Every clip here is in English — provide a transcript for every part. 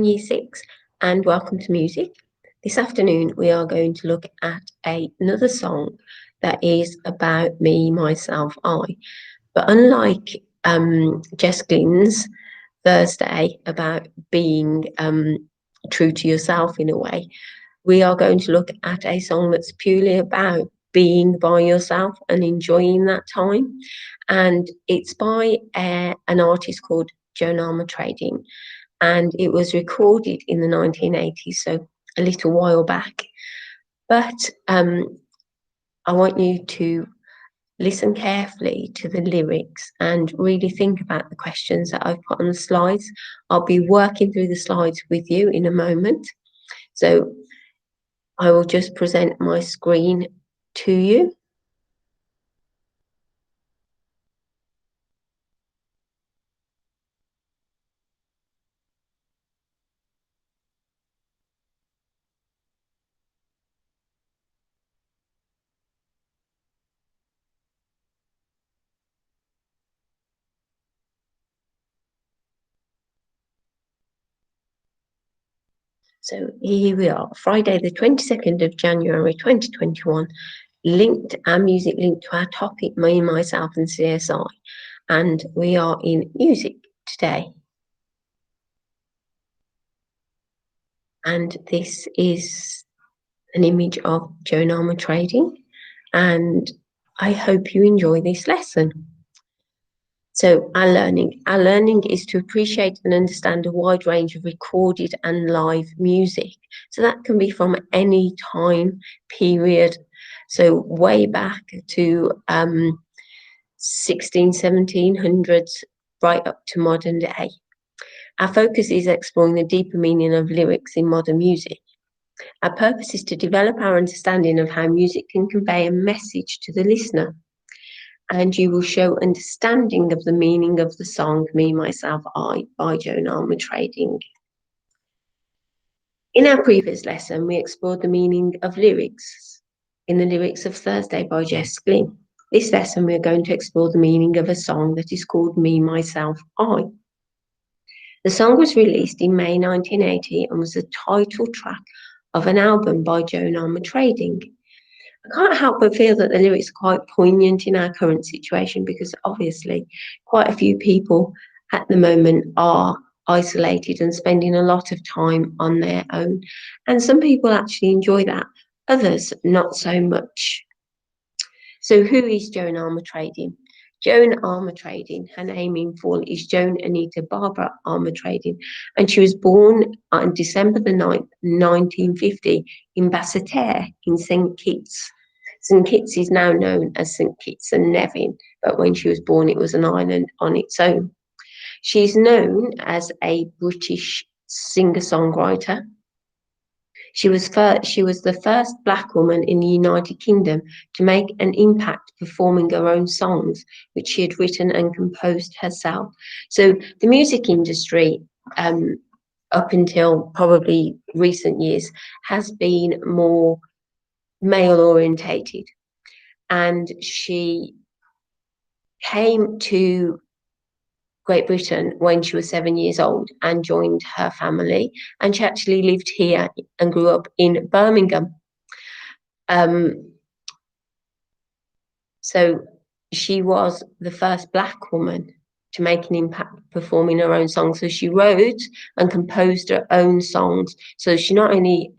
Year 6 and welcome to music. This afternoon we are going to look at another song that is about me, myself, I. But unlike Jess Glynn's Thursday about being true to yourself in a way, we are going to look at a song that's purely about being by yourself and enjoying that time. And it's by an artist called Joan Armatrading, and it was recorded in the 1980s, so a little while back. But I want you to listen carefully to the lyrics and really think about the questions that I've put on the slides. I'll be working through the slides with you in a moment. So I will just present my screen to you. So here we are, Friday the 22nd of January 2021, our music linked to our topic, me, myself and CSI. And we are in music today. And this is an image of Joan Armatrading, and I hope you enjoy this lesson. So our learning is to appreciate and understand a wide range of recorded and live music. So that can be from any time period, so way back to 1700s, right up to modern day. Our focus is exploring the deeper meaning of lyrics in modern music. Our purpose is to develop our understanding of how music can convey a message to the listener. And you will show understanding of the meaning of the song Me, Myself, I by Joan Armatrading. In our previous lesson, we explored the meaning of lyrics in the lyrics of Thursday by Jess Glynn. This lesson, we're going to explore the meaning of a song that is called Me, Myself, I. The song was released in May 1980 and was the title track of an album by Joan Armatrading. I can't help but feel that the lyrics are quite poignant in our current situation because obviously quite a few people at the moment are isolated and spending a lot of time on their own. And some people actually enjoy that, others not so much. So who is Joan Armatrading? Joan Armatrading, her name in full is Joan Anita Barbara Armatrading, and she was born on December the 9th, 1950 in Basseterre in St. Kitts. St. Kitts is now known as St. Kitts and Nevis, but when she was born, it was an island on its own. She's known as a British singer-songwriter. She was the first Black woman in the United Kingdom to make an impact performing her own songs, which she had written and composed herself. So the music industry, up until probably recent years, has been more male orientated, and she came to Great Britain when she was 7 years old and joined her family, and she actually lived here and grew up in Birmingham. So she was the first Black woman to make an impact performing her own songs. So she wrote and composed her own songs. So she not only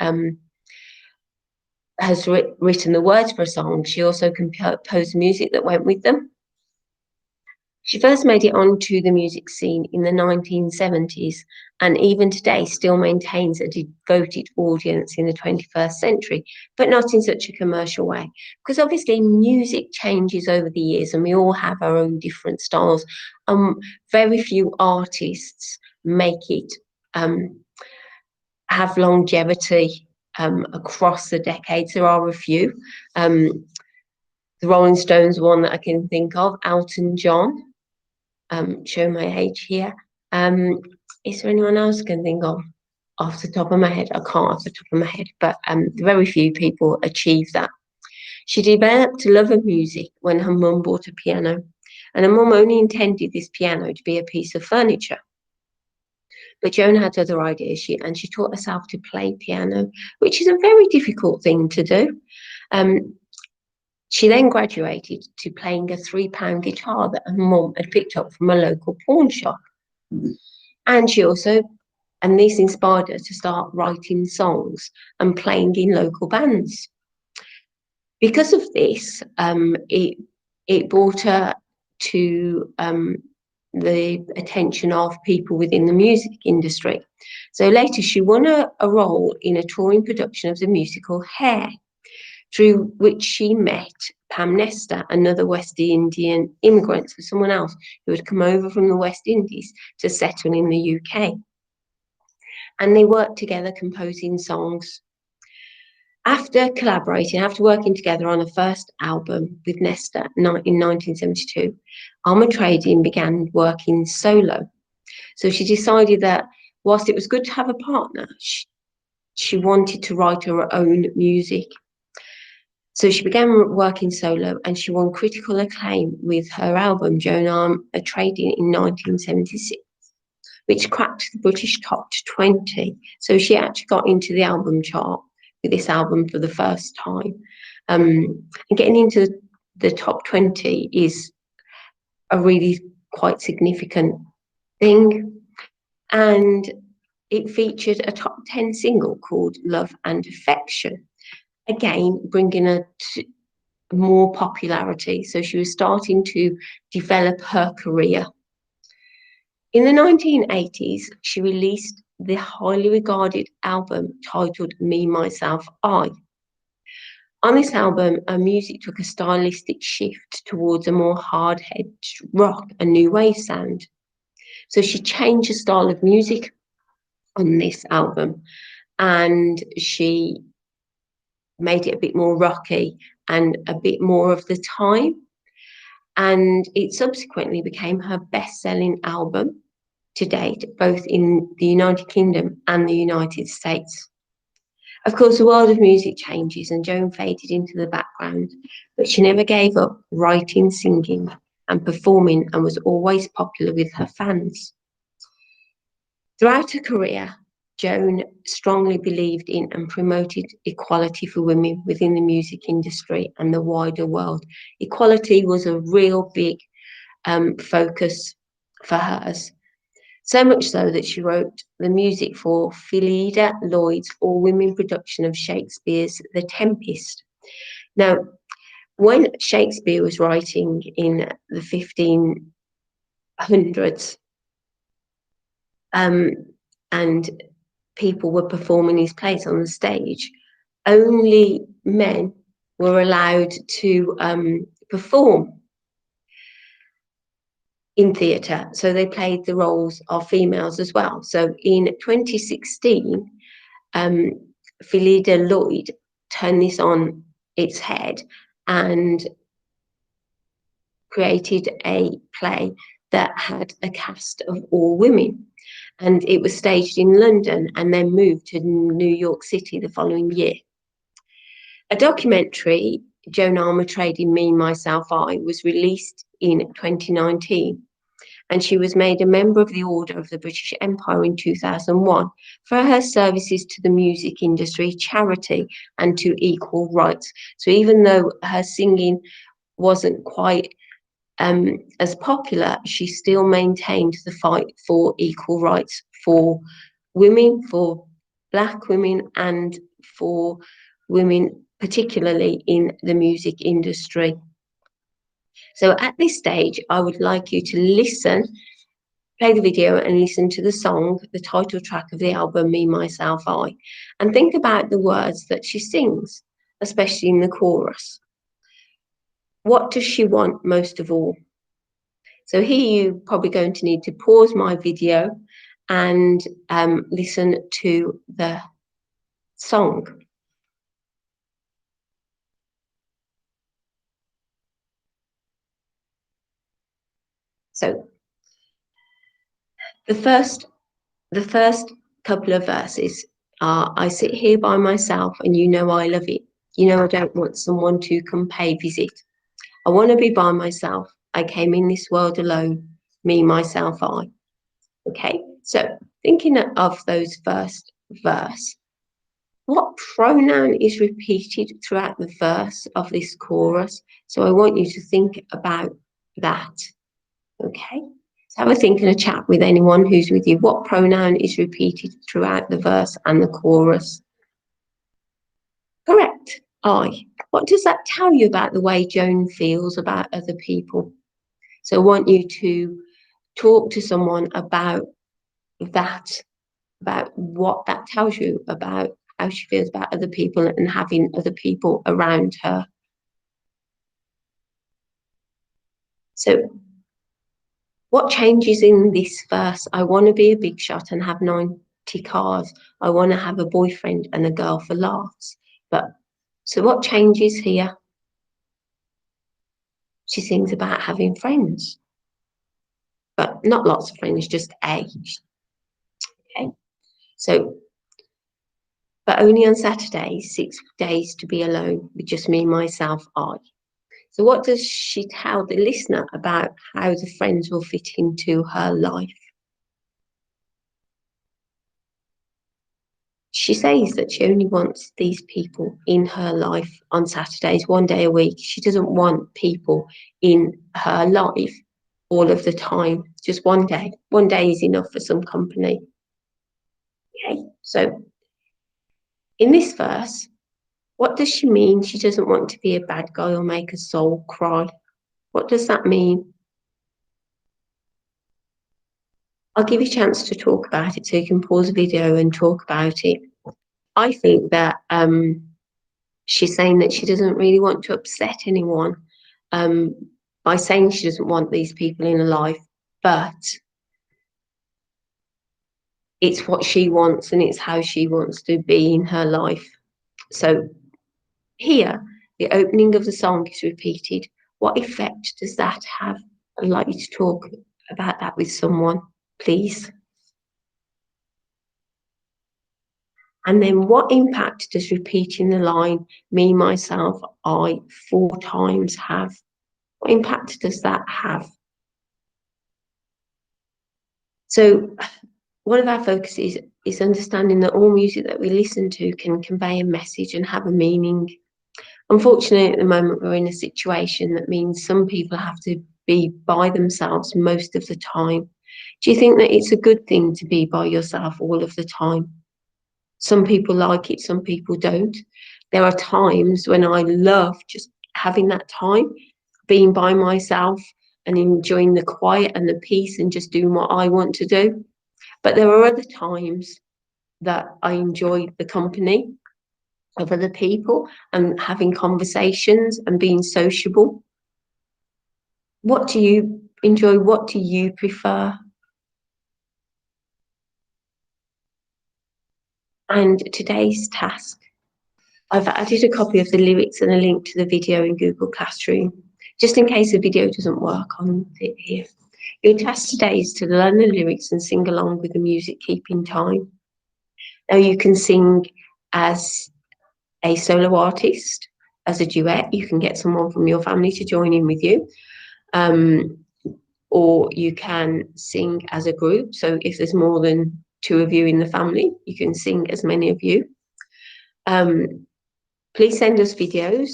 has written the words for a song, she also composed music that went with them. She first made it onto the music scene in the 1970s, and even today still maintains a devoted audience in the 21st century, but not in such a commercial way. Because obviously music changes over the years and we all have our own different styles. Very few artists make it have longevity across the decades. There are a few. The Rolling Stones, one that I can think of, Elton John. Show my age here. Is there anyone else I can think of off the top of my head? I can't off the top of my head, but very few people achieve that. She developed a love of music when her mum bought a piano, and her mum only intended this piano to be a piece of furniture. But Joan had other ideas. She taught herself to play piano, which is a very difficult thing to do. She then graduated to playing a £3 guitar that her mum had picked up from a local pawn shop. And and this inspired her to start writing songs and playing in local bands. Because of this, it brought her to the attention of people within the music industry. So later she won a role in a touring production of the musical Hair, through which she met Pam Nestor, another West Indian immigrant, so someone else who had come over from the West Indies to settle in the UK. And they worked together composing songs. After working together on a first album with Nestor in 1972, Alma Trading began working solo. So she decided that whilst it was good to have a partner, she wanted to write her own music. So she began working solo, and she won critical acclaim with her album Joan Alma Trading in 1976, which cracked the British top 20. So she actually got into the album chart with this album for the first time. And getting into the top 20 is a really quite significant thing. And it featured a top 10 single called Love and Affection, again bringing her to more popularity. So she was starting to develop her career. In the 1980s, she released the highly regarded album titled Me, Myself, I. On this album, her music took a stylistic shift towards a more hard-edged rock and new wave sound. So she changed the style of music on this album, and she made it a bit more rocky and a bit more of the time. And it subsequently became her best-selling album to date, both in the United Kingdom and the United States. Of course, the world of music changes, and Joan faded into the background, but she never gave up writing, singing, and performing, and was always popular with her fans. Throughout her career, Joan strongly believed in and promoted equality for women within the music industry and the wider world. Equality was a real big focus for hers. So much so that she wrote the music for Phyllida Lloyd's all-women production of Shakespeare's The Tempest. Now, when Shakespeare was writing in the 1500s, and people were performing his plays on the stage, only men were allowed to perform in theatre. So they played the roles of females as well. So in 2016, Phyllida Lloyd turned this on its head and created a play that had a cast of all women. And it was staged in London and then moved to New York City the following year. A documentary, Joan Alma Trading Me, Myself, I, was released in 2019. And she was made a member of the Order of the British Empire in 2001 for her services to the music industry, charity, and to equal rights. So even though her singing wasn't quite as popular, she still maintained the fight for equal rights for women, for Black women, and for women, particularly in the music industry. So at this stage, I would like you to play the video and listen to the song, the title track of the album, Me, Myself, I, and think about the words that she sings, especially in the chorus. What does she want most of all? So here you're probably going to need to pause my video and listen to the song. So the first couple of verses are, I sit here by myself and you know I love it. You know I don't want someone to come pay visit. I want to be by myself. I came in this world alone. Me, myself, I. Okay, so thinking of those first verse, what pronoun is repeated throughout the verse of this chorus? So I want you to think about that. Okay? So have a think and a chat with anyone who's with you. What pronoun is repeated throughout the verse and the chorus? Correct. I. What does that tell you about the way Joan feels about other people? So I want you to talk to someone about that, about what that tells you about how she feels about other people and having other people around her. So what changes in this verse? I want to be a big shot and have 90 cars. I want to have a boyfriend and a girl for laughs. But so what changes here? She sings about having friends, but not lots of friends, just a. Okay. So, but only on Saturdays, 6 days to be alone with just me, myself, I. So what does she tell the listener about how the friends will fit into her life? She says that she only wants these people in her life on Saturdays, 1 day a week. She doesn't want people in her life all of the time, just 1 day. 1 day is enough for some company. Okay, so in this verse, what does she mean? She doesn't want to be a bad guy or make a soul cry. What does that mean? I'll give you a chance to talk about it so you can pause the video and talk about it. I think that she's saying that she doesn't really want to upset anyone by saying she doesn't want these people in her life, but it's what she wants and it's how she wants to be in her life. So here, the opening of the song is repeated. What effect does that have? I'd like you to talk about that with someone, please. And then what impact does repeating the line, me, myself, I, 4 times have? What impact does that have? So one of our focuses is understanding that all music that we listen to can convey a message and have a meaning. Unfortunately, at the moment, we're in a situation that means some people have to be by themselves most of the time. Do you think that it's a good thing to be by yourself all of the time? Some people like it, some people don't. There are times when I love just having that time, being by myself and enjoying the quiet and the peace and just doing what I want to do. But there are other times that I enjoy the company of other people and having conversations and being sociable. What do you enjoy? What do you prefer? And today's task, I've added a copy of the lyrics and a link to the video in Google Classroom, just in case the video doesn't work on it here. Your task today is to learn the lyrics and sing along with the music, keeping time. Now you can sing as a solo artist, as a duet. You can get someone from your family to join in with you. Or you can sing as a group. So if there's more than 2 of you in the family, you can sing as many of you. Please send us videos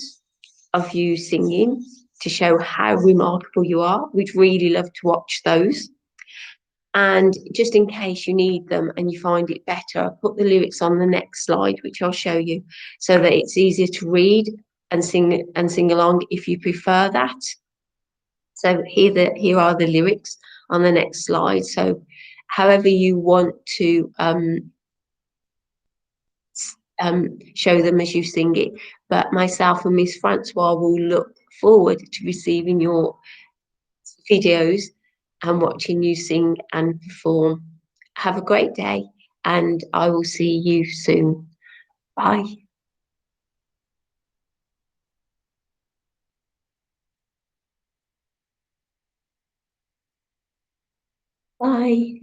of you singing to show how remarkable you are. We'd really love to watch those. And just in case you need them and you find it better, put the lyrics on the next slide, which I'll show you, so that it's easier to read and sing along if you prefer that. So here are the lyrics on the next slide. So however you want to show them as you sing it. But myself and Miss Francois will look forward to receiving your videos and watching you sing and perform. Have a great day, and I will see you soon. Bye. Bye.